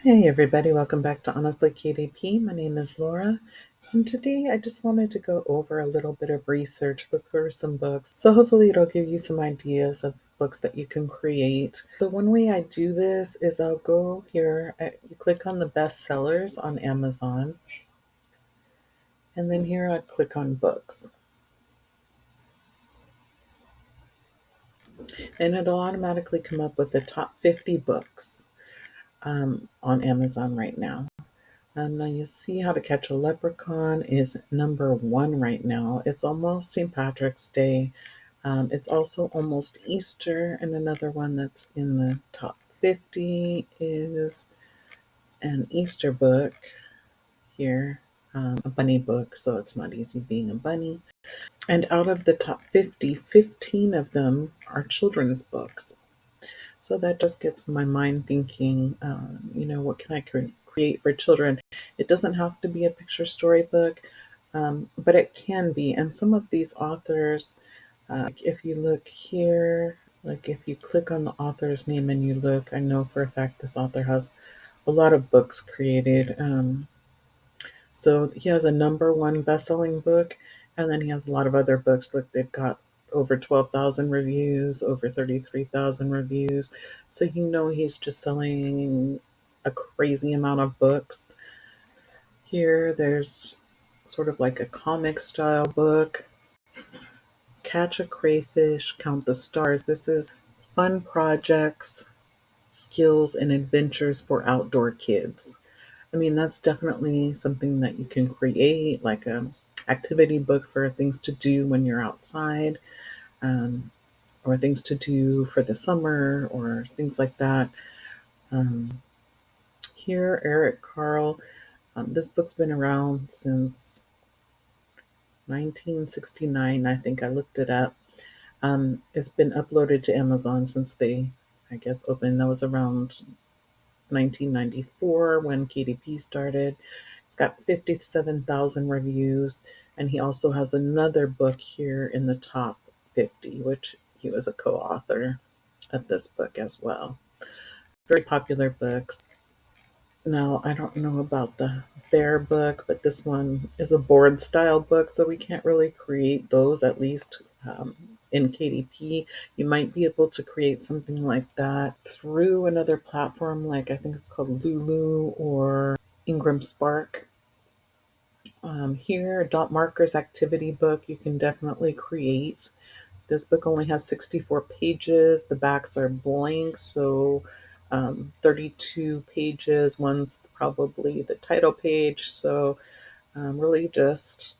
Hey everybody, welcome back to Honestly KDP. My name is Laura, and today I just wanted to go over a little bit of research, look through some books. So hopefully it'll give you some ideas of books that you can create. So one way I do this is I'll go here, you click on the bestsellers on Amazon, and then here I click on books. And it'll automatically come up with the top 50 books on Amazon right now. Now you see How to Catch a Leprechaun is number one right now. It's almost St. Patrick's Day. It's also almost Easter, and another one that's in the top 50 is an Easter book here, a bunny book, so it's not easy being a bunny. And out of the top 50, 15 of them are children's books. So that just gets my mind thinking, what can I create for children? It doesn't have to be a picture storybook, but it can be. And some of these authors, if you look here, like if you click on the author's name and you look, I know for a fact this author has a lot of books created. So he has a number one best-selling book, and then he has a lot of other books. Look, they've got over 12,000 reviews, over 33,000 reviews. So he's just selling a crazy amount of books. Here, there's sort of like a comic style book. Catch a Crayfish, Count the Stars. This is fun projects, skills, and adventures for outdoor kids. I mean, that's definitely something that you can create, like a activity book for things to do when you're outside, um, or things to do for the summer, or things like that. Um, Here, Eric Carle. This book's been around since 1969. I think I looked it up. It's been uploaded to Amazon since they, I guess, opened. That was around 1994 when KDP started. It's got 57,000 reviews, and he also has another book here in the top 50, which he was a co author of this book as well. Very popular books. Now, I don't know about the bear book, but this one is a board style book, so we can't really create those, at least in KDP. You might be able to create something like that through another platform, like I think it's called Lulu or Ingram Spark. Here, Dot Marker's activity book, you can definitely create. This book only has 64 pages. The backs are blank, so 32 pages. One's probably the title page, so really just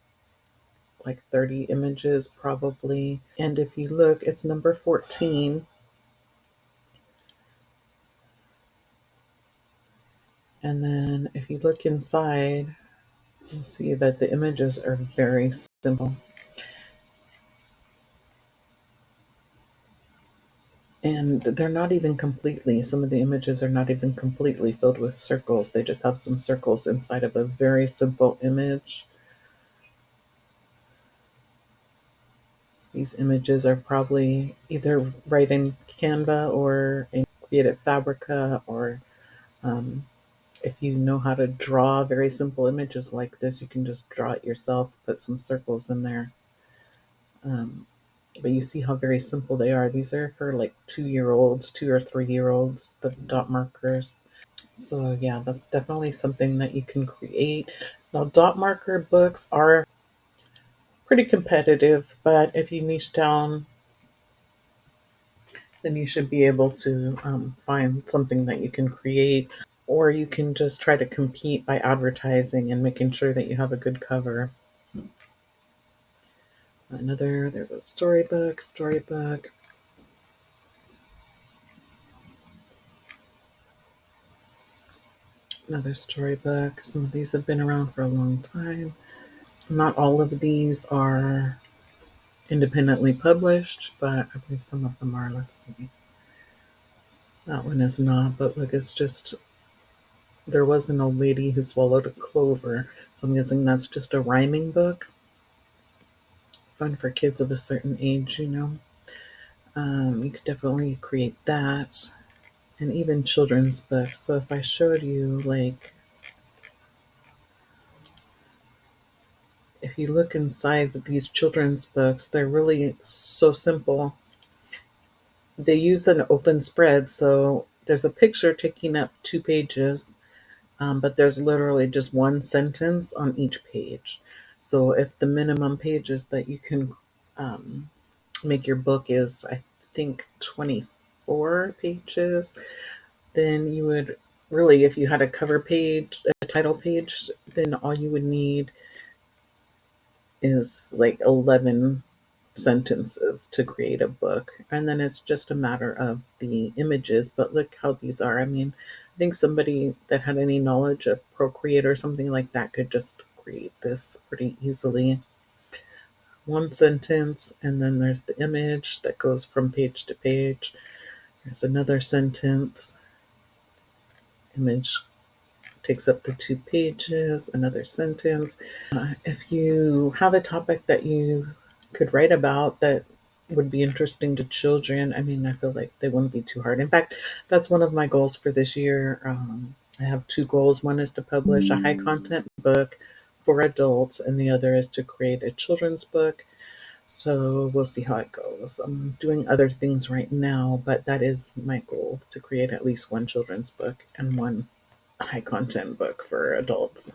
like 30 images probably. And if you look, it's number 14. And then if you look inside, you'll see that the images are very simple. And they're not even completely, some of the images are not even completely filled with circles. They just have some circles inside of a very simple image. These images are probably either right in Canva or in Creative Fabrica, or um, if you know how to draw very simple images like this, you can just draw it yourself, put some circles in there. But you see how very simple they are. These are for like 2-year-olds, 2 or 3-year-olds, the dot markers. So yeah, that's definitely something that you can create. Now, dot marker books are pretty competitive, but if you niche down, then you should be able to find something that you can create, or you can just try to compete by advertising and making sure that you have a good cover. There's a storybook. Another storybook. Some of these have been around for a long time. Not all of these are independently published, but I believe some of them are. Let's see. That one is not, but look, it's just there was an old lady who swallowed a clover. So I'm guessing that's just a rhyming book. Fun for kids of a certain age. You could definitely create that. and even children's books. So if I showed you, like, if you look inside these children's books, they're really so simple. They use an open spread, so there's a picture taking up 2 pages, but there's literally just one sentence on each page. So if the minimum pages that you can make your book is, I think, 24 pages, then you would really, if you had a cover page, a title page, then all you would need is like 11 sentences to create a book. And then it's just a matter of the images. But look how these are. I mean, I think somebody that had any knowledge of Procreate or something like that could just create this pretty easily. One sentence, and then there's the image that goes from page to page. There's another sentence, image takes up the 2 pages, another sentence. If you have a topic that you could write about that would be interesting to children, I mean, I feel like they wouldn't be too hard. In fact, that's one of my goals for this year. I have 2 goals. One is to publish a high content book for adults, and the other is to create a children's book. So we'll see how it goes. I'm doing other things right now, but that is my goal, to create at least one children's book and one high content book for adults.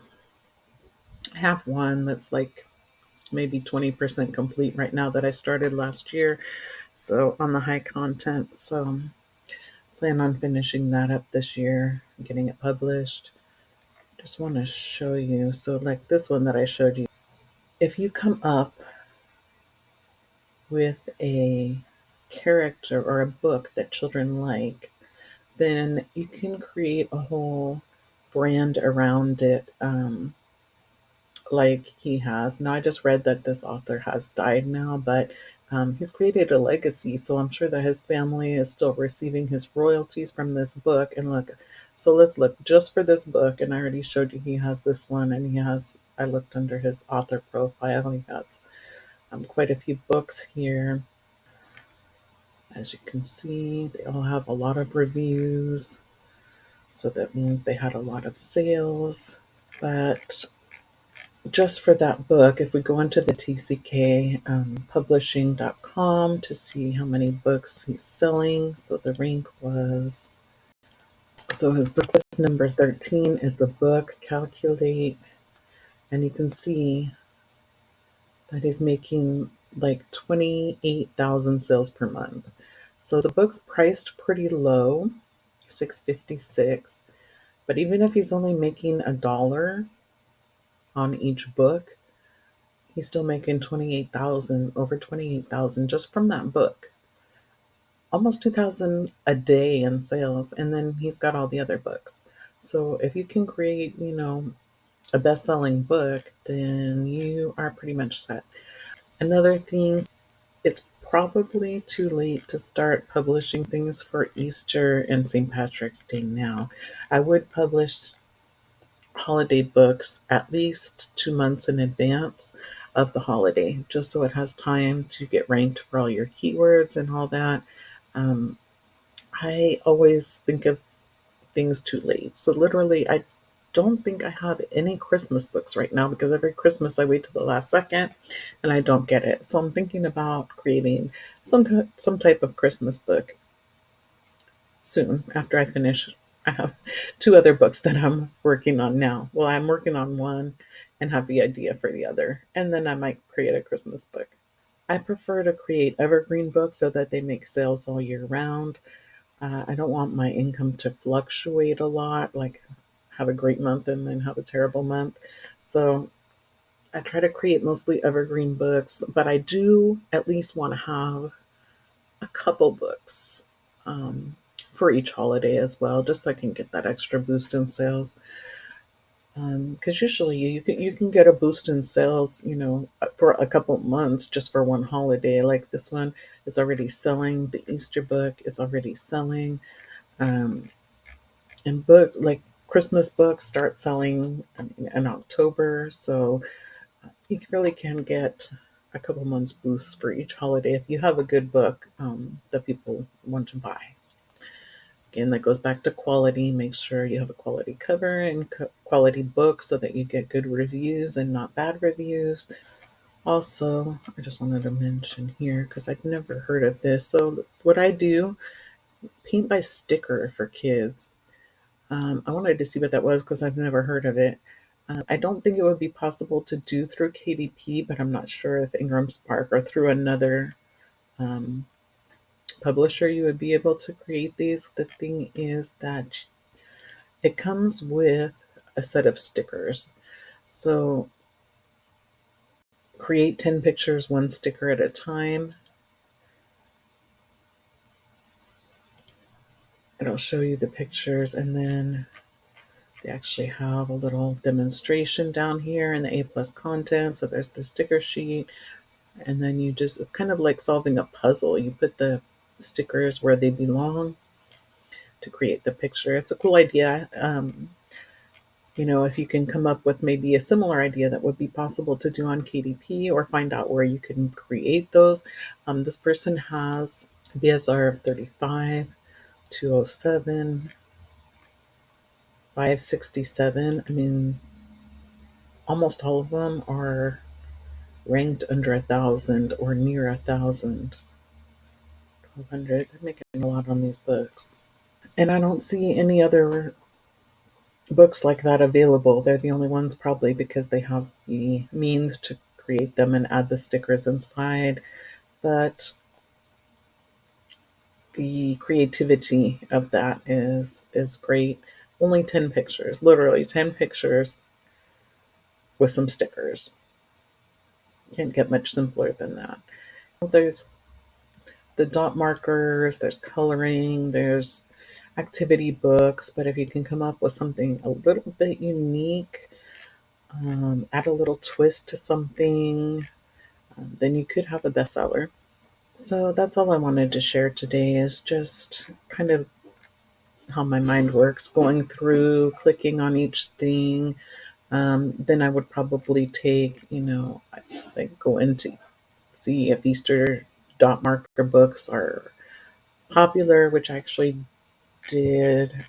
I have one that's like maybe 20% complete right now that I started last year. So on the high content. So plan on finishing that up this year, getting it published. Just want to show you. So like this one that I showed you, if you come up with a character or a book that children like, then you can create a whole brand around it. Like he has. Now, I just read that this author has died now, but he's created a legacy. So I'm sure that his family is still receiving his royalties from this book. And look, so let's look just for this book. And I already showed you he has this one, and he has, I looked under his author profile. He has quite a few books here. As you can see, they all have a lot of reviews. So that means they had a lot of sales. But just for that book, if we go into the TCK publishing.com to see how many books he's selling, so the rank was, so his book was number 13. It's a book, calculate, and you can see that he's making like 28,000 sales per month. So the book's priced pretty low, $6.56. But even if he's only making $1 on each book, he's still making 28,000, over 28,000 just from that book. Almost 2,000 a day in sales, and then he's got all the other books. So if you can create, a best-selling book, then you are pretty much set. Another thing, it's probably too late to start publishing things for Easter and St. Patrick's Day now. I would publish holiday books at least 2 months in advance of the holiday, just so it has time to get ranked for all your keywords and all that. Um, I always think of things too late. So, literally, I don't think I have any Christmas books right now because every Christmas I wait till the last second and I don't get it. So, I'm thinking about creating some type of Christmas book soon after I finish. I have 2 other books that I'm working on now. Well, I'm working on one and have the idea for the other. And then I might create a Christmas book. I prefer to create evergreen books so that they make sales all year round. I don't want my income to fluctuate a lot, like have a great month and then have a terrible month. So I try to create mostly evergreen books, but I do at least want to have a couple books um, for each holiday as well, just so I can get that extra boost in sales. Because usually you can get a boost in sales, for a couple months just for one holiday. Like this one is already selling. The Easter book is already selling, um, and books like Christmas books start selling in October. So you really can get a couple months boost for each holiday if you have a good book that people want to buy. Again, that goes back to quality. Make sure you have a quality cover and quality book so that you get good reviews and not bad reviews. Also, I just wanted to mention here because I've never heard of this. So, what I do, paint by sticker for kids. I wanted to see what that was because I've never heard of it. I don't think it would be possible to do through KDP, but I'm not sure if Ingram Spark or through another um, publisher you would be able to create these. The thing is that it comes with a set of stickers. So create 10 pictures, one sticker at a time. It'll show you the pictures, and then they actually have a little demonstration down here in the A plus content. So there's the sticker sheet, and then it's kind of like solving a puzzle. You put the stickers where they belong to create the picture. It's a cool idea. If you can come up with maybe a similar idea that would be possible to do on KDP or find out where you can create those. This person has BSR of 35, 207, 567. I mean, almost all of them are ranked under 1,000 or near 1,000. 1,200. They're making a lot on these books. And I don't see any other books like that available. They're the only ones probably because they have the means to create them and add the stickers inside. But the creativity of that is great. Only 10 pictures, literally 10 pictures with some stickers. Can't get much simpler than that. There's the dot markers, there's coloring, there's activity books, but if you can come up with something a little bit unique, add a little twist to something, then you could have a bestseller. So that's all I wanted to share today is just kind of how my mind works, going through, clicking on each thing. Then I would probably take, like go into see if Easter dot marker books are popular, which I actually did.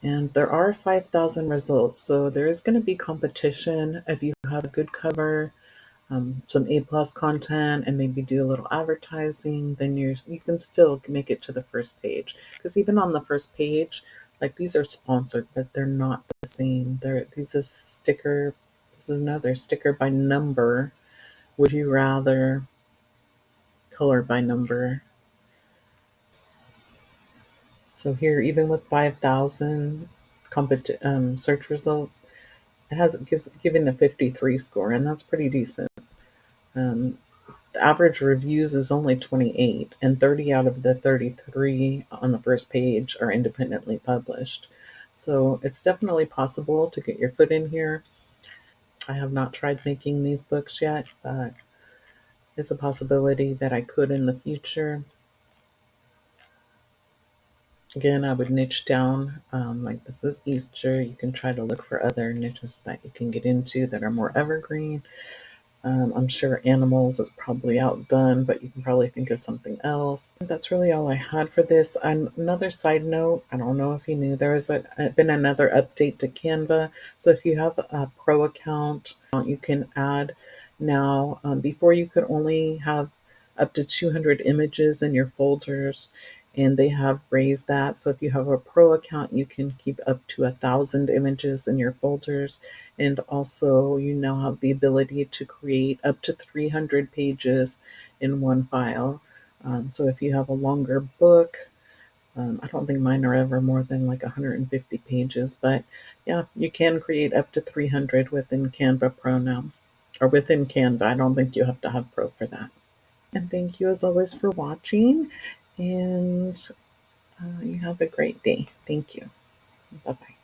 And there are 5,000 results. So there is going to be competition. If you have a good cover, some A plus content, and maybe do a little advertising, then you can still make it to the first page. Because even on the first page, like these are sponsored, but they're not the same. This is sticker. This is another sticker by number. Would you rather color by number? So here, even with 5,000 search results, it has given a 53 score, and that's pretty decent. Um, the average reviews is only 28, and 30 out of the 33 on the first page are independently published. So it's definitely possible to get your foot in here. I have not tried making these books yet, but it's a possibility that I could in the future. Again, I would niche down. Like this is Easter. You can try to look for other niches that you can get into that are more evergreen. I'm sure animals is probably outdone, but you can probably think of something else. That's really all I had for this. And another side note, I don't know if you knew, there has been another update to Canva. So if you have a pro account, you can add now. Before you could only have up to 200 images in your folders, and they have raised that. So if you have a pro account, you can keep up to 1,000 images in your folders. And also, you now have the ability to create up to 300 pages in one file. So if you have a longer book, I don't think mine are ever more than like 150 pages, but yeah, you can create up to 300 within Canva Pro now, or within Canva. I don't think you have to have Pro for that. And thank you as always for watching, and you have a great day. Thank you. Bye bye.